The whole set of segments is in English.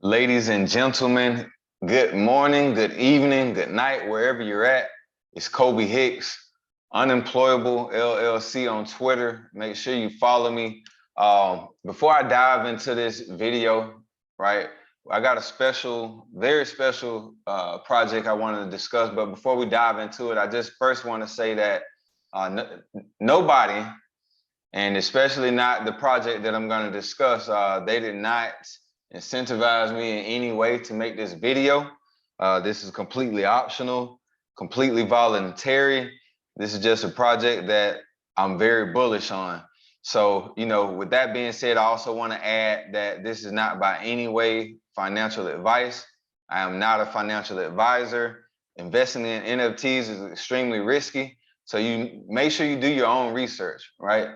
Ladies and gentlemen, good morning, good evening, good night, wherever you're at. It's Kobe Hicks, Unemployable LLC on Twitter. Make sure you follow me. Before I dive into this video, right, I got a special, very special project I wanted to discuss. But before we dive into it, I just first want to say that nobody, and especially not the project that I'm going to discuss, they did not incentivize me in any way to make this video. This is completely optional, completely voluntary. This is just a project that I'm very bullish on. So, with that being said, I also want to add that this is not by any way financial advice. I am not a financial advisor. Investing in NFTs is extremely risky. So you make sure you do your own research, right?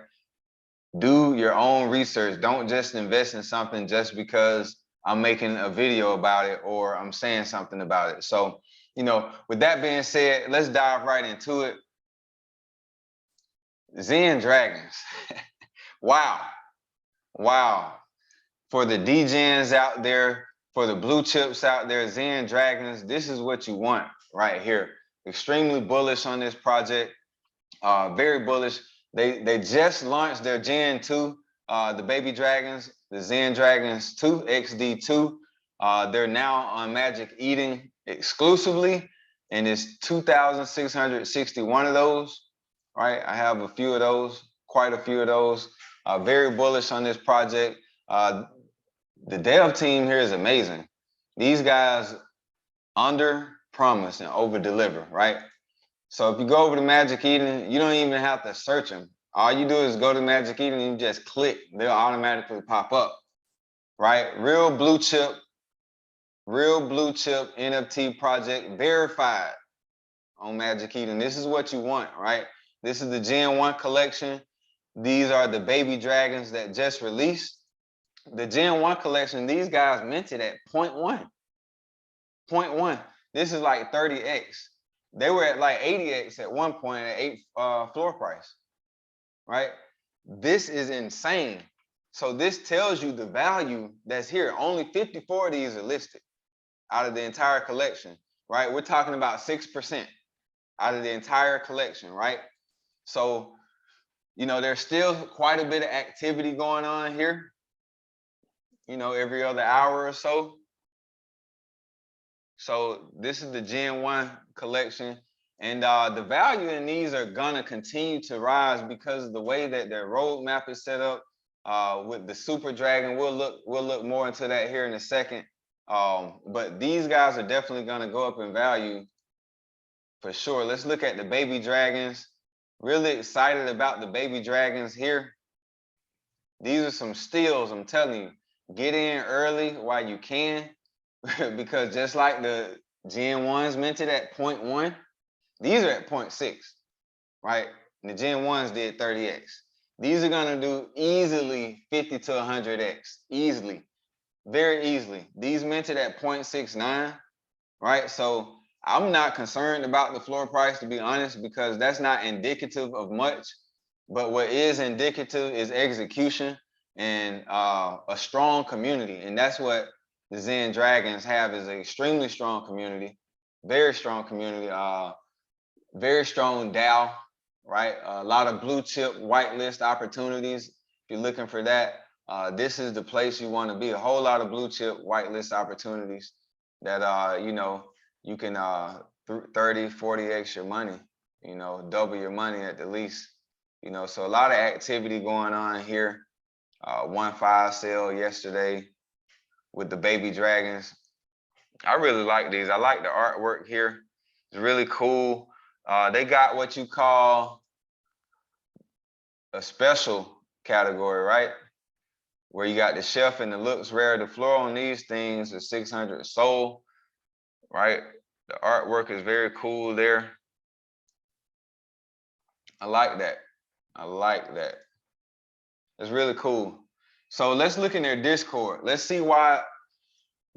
Do your own research. Don't just invest in something just because I'm making a video about it or I'm saying something about it. So, with that being said, let's dive right into it. Zen Dragons. Wow. Wow. For the DGens out there, for the blue chips out there, Zen Dragons, this is what you want right here. Extremely bullish on this project. Very bullish. They just launched their Gen 2, the Baby Dragons, the Zen Dragons 2, XD2. They're now on Magic Eden exclusively, and it's 2,661 of those, right? I have a few of those, quite a few of those. Very bullish on this project. The dev team here is amazing. These guys under promise and over deliver, right? So if you go over to Magic Eden, you don't even have to search them. All you do is go to Magic Eden and you just click. They'll automatically pop up, right? Real blue chip NFT project verified on Magic Eden. This is what you want, right? This is the Gen 1 collection. These are the baby dragons that just released. The Gen 1 collection, these guys minted at 0.1. 0.1. This is like 30x. They were at like 80x at one point at 8 floor price, right? This is insane. So this tells you the value that's here. Only 54 of these are listed out of the entire collection, right? We're talking about 6% out of the entire collection, right? So, there's still quite a bit of activity going on here, every other hour or so. So this is the Gen 1 collection. And the value in these are gonna continue to rise because of the way that their roadmap is set up with the Super Dragon. We'll look more into that here in a second. But these guys are definitely gonna go up in value for sure. Let's look at the baby dragons. Really excited about the baby dragons here. These are some steals, I'm telling you. Get in early while you can. Because just like the Gen 1s minted at 0.1, these are at 0.6, right? And the Gen 1s did 30x. These are gonna do easily 50 to 100x, easily, very easily. These minted at 0.69, right? So I'm not concerned about the floor price, to be honest, because that's not indicative of much. But what is indicative is execution and a strong community. And that's what the Zen Dragons have, is an extremely strong community, very strong community, very strong DAO, right? A lot of blue chip whitelist opportunities. If you're looking for that, this is the place you want to be. A whole lot of blue chip whitelist opportunities that, you can 30, 40x your money, double your money at the least, so a lot of activity going on here. 1.5 sale yesterday with the baby dragons. I really like these. I like the artwork here. It's really cool. They got what you call a special category, right? Where you got the chef and the looks rare. The floor on these things is 600 soul, right? The artwork is very cool there. I like that. I like that. It's really cool. So let's look in their Discord. Let's see why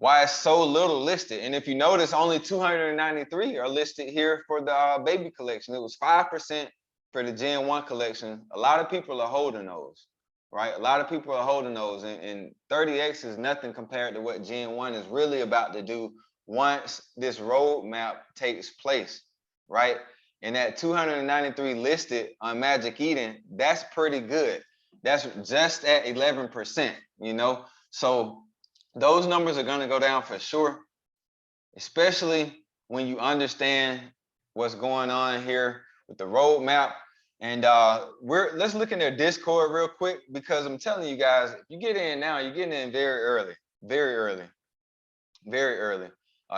it's so little listed. And if you notice, only 293 are listed here for the baby collection. It was 5% for the Gen 1 collection. A lot of people are holding those. right? A lot of people are holding those, and 30X is nothing compared to what Gen 1 is really about to do once this roadmap takes place, right? And that 293 listed on Magic Eden, that's pretty good. That's just at 11%, you know? So those numbers are gonna go down for sure, especially when you understand what's going on here with the roadmap. And let's look in their Discord real quick, because I'm telling you guys, if you get in now, you're getting in very early, very early, very early.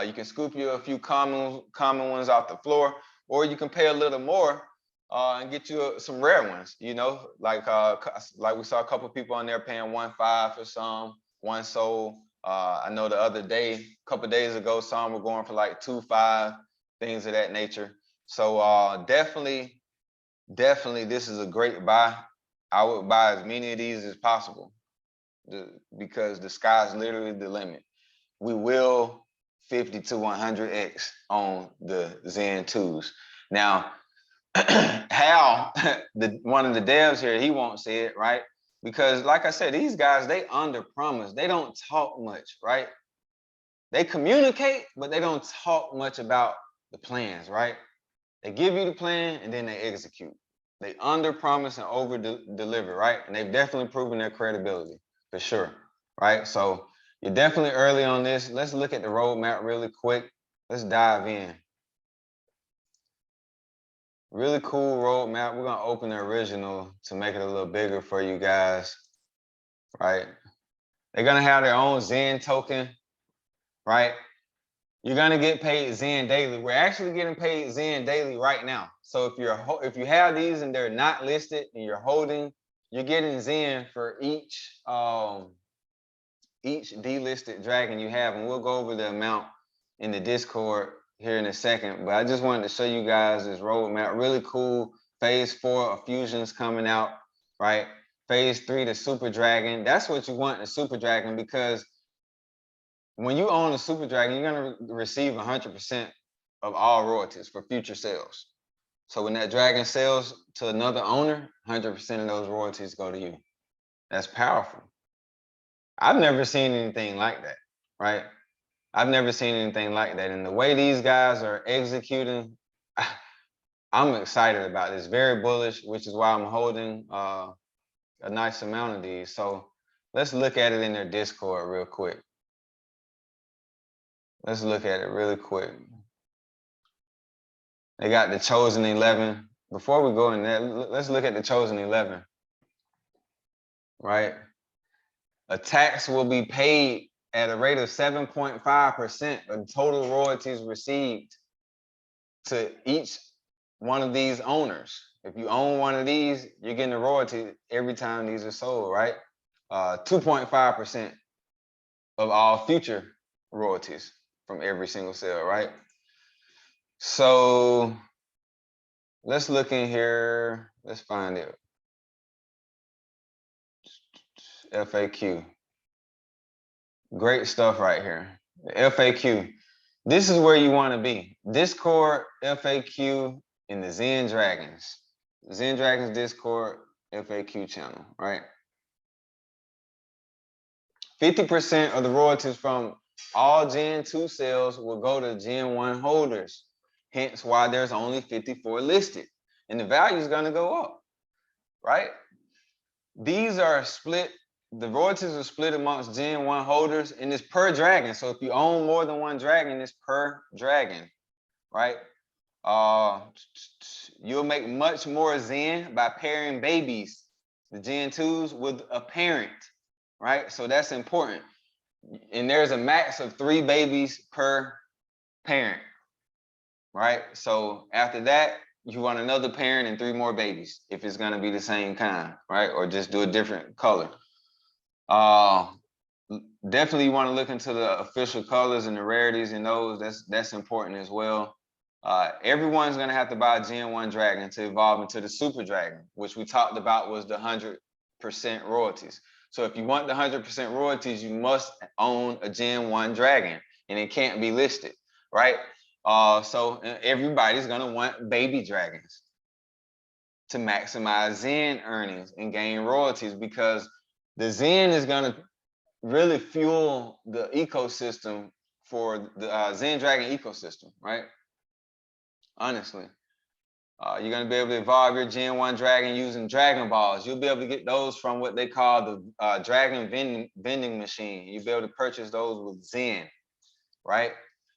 You can scoop you a few common ones off the floor, or you can pay a little more and get you some rare ones. You know, like we saw a couple people on there paying 1.5 for some, one sold. I know the other day, a couple days ago, some were going for like 2.5, things of that nature. So definitely, this is a great buy. I would buy as many of these as possible, because the sky's literally the limit. We will 50 to 100x on the Zen 2s. Now, Hal, one of the devs here, he won't say it, right? Because like I said, these guys, they under promise. They don't talk much, right? They communicate, but they don't talk much about the plans, right? They give you the plan and then they execute. They under promise and over deliver, right? And they've definitely proven their credibility for sure, right? So you're definitely early on this. Let's look at the roadmap really quick. Let's dive in. Really cool roadmap. We're gonna open the original to make it a little bigger for you guys, right? They're gonna have their own Zen token, right? You're gonna get paid Zen daily. We're actually getting paid Zen daily right now. So if you have these and they're not listed and you're holding, you're getting Zen for each delisted dragon you have, and we'll go over the amount in the Discord here in a second. But I just wanted to show you guys this roadmap. Really cool. Phase 4 of fusions coming out, right? Phase 3, the Super Dragon. That's what you want in a Super Dragon, because when you own a Super Dragon, you're gonna receive 100% of all royalties for future sales. So when that dragon sells to another owner, 100% of those royalties go to you. That's powerful. I've never seen anything like that, right? I've never seen anything like that. And the way these guys are executing, I'm excited about this. Very bullish, which is why I'm holding a nice amount of these. So let's look at it in their Discord real quick. Let's look at it really quick. They got the Chosen 11. Before we go in there, let's look at the Chosen 11, right? A tax will be paid at a rate of 7.5% of total royalties received to each one of these owners. If you own one of these, you're getting a royalty every time these are sold, right? 2.5% of all future royalties from every single sale, right? So let's look in here. Let's find it. FAQ. Great stuff right here. The FAQ. This is where you want to be. Discord, FAQ, and the Zen Dragons. Zen Dragons Discord, FAQ channel, right? 50% of the royalties from all Gen 2 sales will go to Gen 1 holders. Hence why there's only 54 listed. And the value is going to go up, right? These are split. The royalties are split amongst Gen 1 holders, and it's per dragon. So if you own more than one dragon, it's per dragon, right? You'll make much more Zen by pairing babies, the Gen 2s, with a parent, right? So that's important. And there's a max of 3 babies per parent, right? So after that, you want another parent and 3 more babies if it's gonna be the same kind, right? Or just do a different color. Definitely you want to look into the official colors and the rarities in those. That's important as well. Everyone's gonna have to buy a Gen 1 dragon to evolve into the Super Dragon, which we talked about was the 100% royalties. So if you want the 100% royalties, you must own a Gen 1 dragon, and it can't be listed, right? So everybody's gonna want baby dragons. to maximize Zen earnings and gain royalties, because the Zen is going to really fuel the ecosystem for the Zen Dragon ecosystem, right? Honestly. You're going to be able to evolve your Gen 1 dragon using Dragon Balls. You'll be able to get those from what they call the Dragon vending machine. You'll be able to purchase those with Zen, right?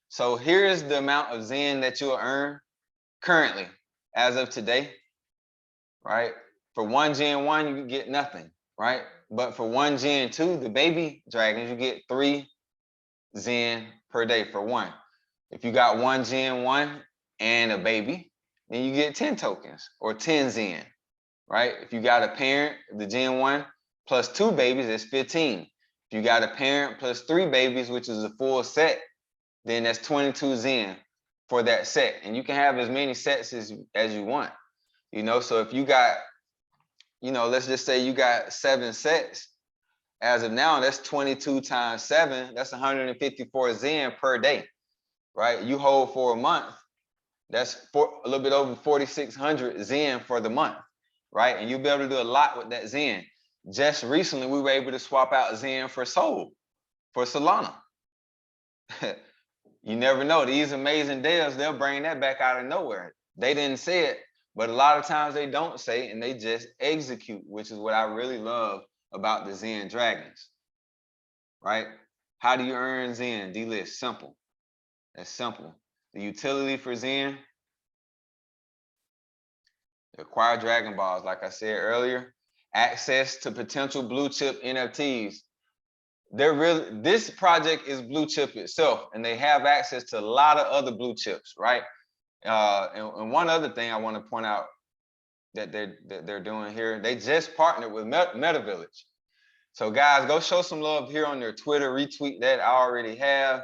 So here's the amount of Zen that you'll earn currently, as of today, right? For one Gen 1, you get nothing, right? But for one Gen 2, the baby dragons, you get 3 Zen per day for one. If you got one Gen 1 and a baby, then you get 10 tokens or 10 Zen, right? If you got a parent, the Gen 1 plus 2 babies, that's 15. If you got a parent plus 3 babies, which is a full set, then that's 22 Zen for that set. And you can have as many sets as you want, you know? So if you got, you know, let's just say you got 7 sets, as of now, that's 22 times 7, that's 154 Zen per day, right? You hold for a month, that's a little bit over 4,600 Zen for the month, right? And you'll be able to do a lot with that Zen. Just recently, we were able to swap out Zen for Sol, for Solana. You never know. These amazing devs, they'll bring that back out of nowhere. They didn't say it, but a lot of times they don't say it and they just execute, which is what I really love about the Zen Dragons, right? How do you earn Zen? D-list, simple. That's simple. The utility for Zen, acquire Dragon Balls, like I said earlier, access to potential blue chip NFTs. This project is blue chip itself, and they have access to a lot of other blue chips, right? And one other thing I want to point out that they're doing here, they just partnered with Meta Village. So guys, go show some love here on their Twitter, retweet that. I already have.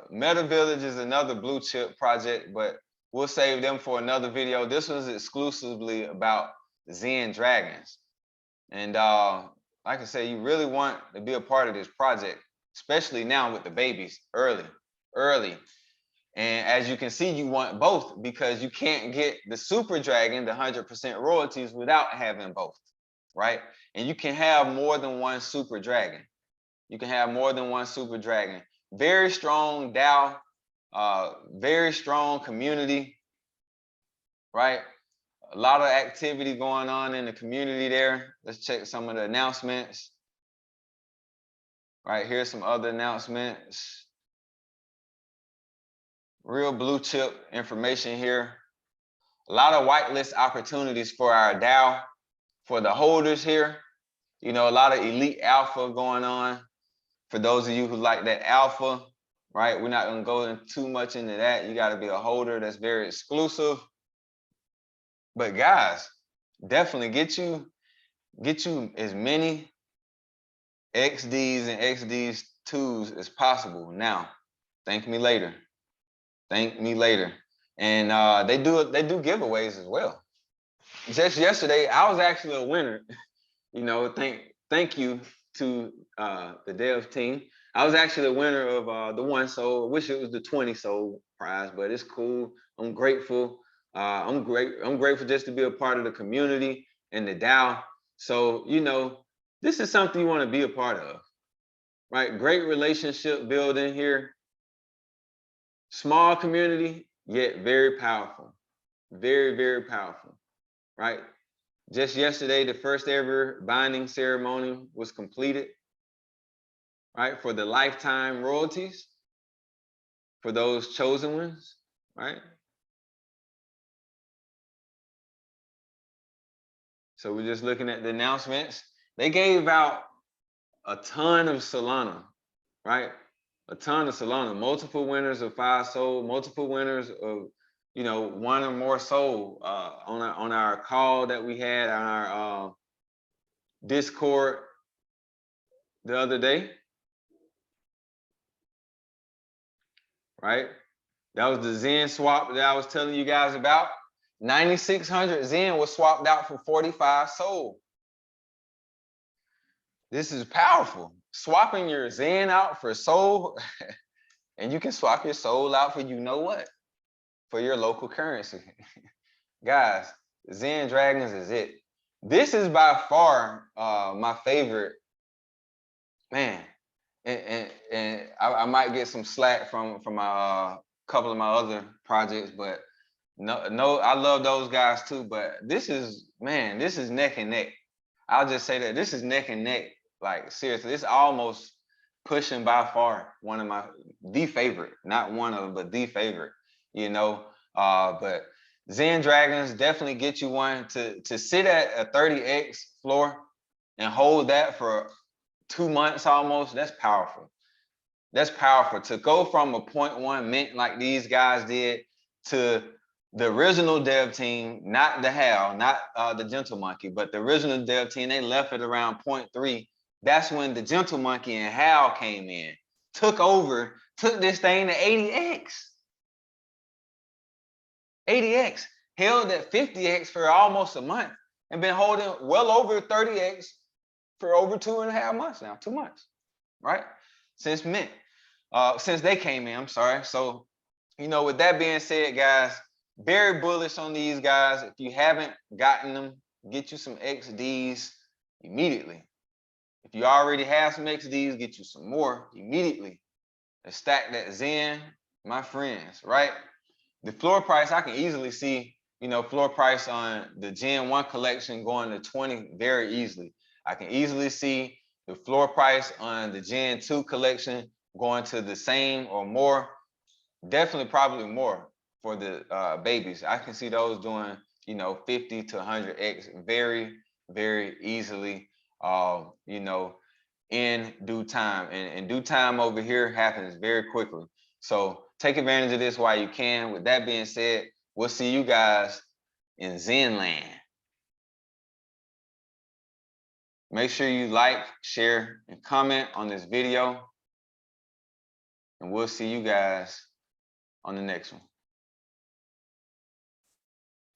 Meta Village is another blue chip project, but we'll save them for another video. This was exclusively about Zen Dragons. And like I said, you really want to be a part of this project, especially now with the babies, early. And as you can see, you want both, because you can't get the Super Dragon, the 100% royalties, without having both, right? And you can have more than one Super Dragon. You can have more than one Super Dragon. Very strong DAO, very strong community, right? A lot of activity going on in the community there. Let's check some of the announcements. Right, here's some other announcements. Real blue chip information here. A lot of whitelist opportunities for our DAO, for the holders here. You know, a lot of elite alpha going on. For those of you who like that alpha, right? We're not gonna go too much into that. You gotta be a holder. That's very exclusive. But guys, definitely get you as many XDs and XD2s as possible now. Thank me later. Thank me later. And they do giveaways as well. Just yesterday, I was actually a winner. You know, thank you to the dev team. I was actually a winner of the 1 soul. I wish it was the 20 soul prize, but it's cool. I'm grateful. I'm grateful just to be a part of the community and the DAO. So, you know, this is something you want to be a part of, right? Great relationship building here. Small community, yet very powerful. Very, very powerful, right? Just yesterday, the first ever binding ceremony was completed, right? For the lifetime royalties, for those chosen ones, right? So we're just looking at the announcements. They gave out a ton of Solana, right? A ton of Solana, multiple winners of 5 soul, multiple winners of, you know, 1 or more soul on our call that we had on our Discord the other day, right? That was the Zen swap that I was telling you guys about. 9,600 Zen was swapped out for 45 soul. This is powerful. Swapping your Zen out for soul, and you can swap your soul out for you know what? For your local currency. Guys, Zen Dragons is it. This is by far my favorite, man. And I might get some slack from my couple of my other projects, but no, I love those guys too. But this is, man, this is neck and neck. I'll just say that this is neck and neck. Like seriously, it's almost pushing by far one of the favorite, not one of, but the favorite. You know, but Zen Dragons definitely get you one to sit at a 30x floor and hold that for 2 months almost. That's powerful. That's powerful to go from a 0.1 mint like these guys did to the original dev team, not the HAL, not the Gentle Monkey, but the original dev team. They left it around 0.3. That's when the Gentle Monkey and HAL came in, took over, took this thing to 80x. 80x, held at 50x for almost a month and been holding well over 30x for over 2.5 months now, 2 months, right? Since mint, since they came in, I'm sorry. So, you know, with that being said, guys, very bullish on these guys. If you haven't gotten them, get you some XDs immediately. If you already have some XDs, get you some more immediately. And stack that Zen, my friends, right? The floor price, I can easily see, you know, floor price on the Gen 1 collection going to 20 very easily. I can easily see the floor price on the Gen 2 collection going to the same or more, definitely probably more for the babies. I can see those doing, you know, 50 to 100x very, very easily, you know, in due time. And due time over here happens very quickly. So take advantage of this while you can. With that being said, we'll see you guys in Zen land. Make sure you like, share, and comment on this video. And we'll see you guys on the next one.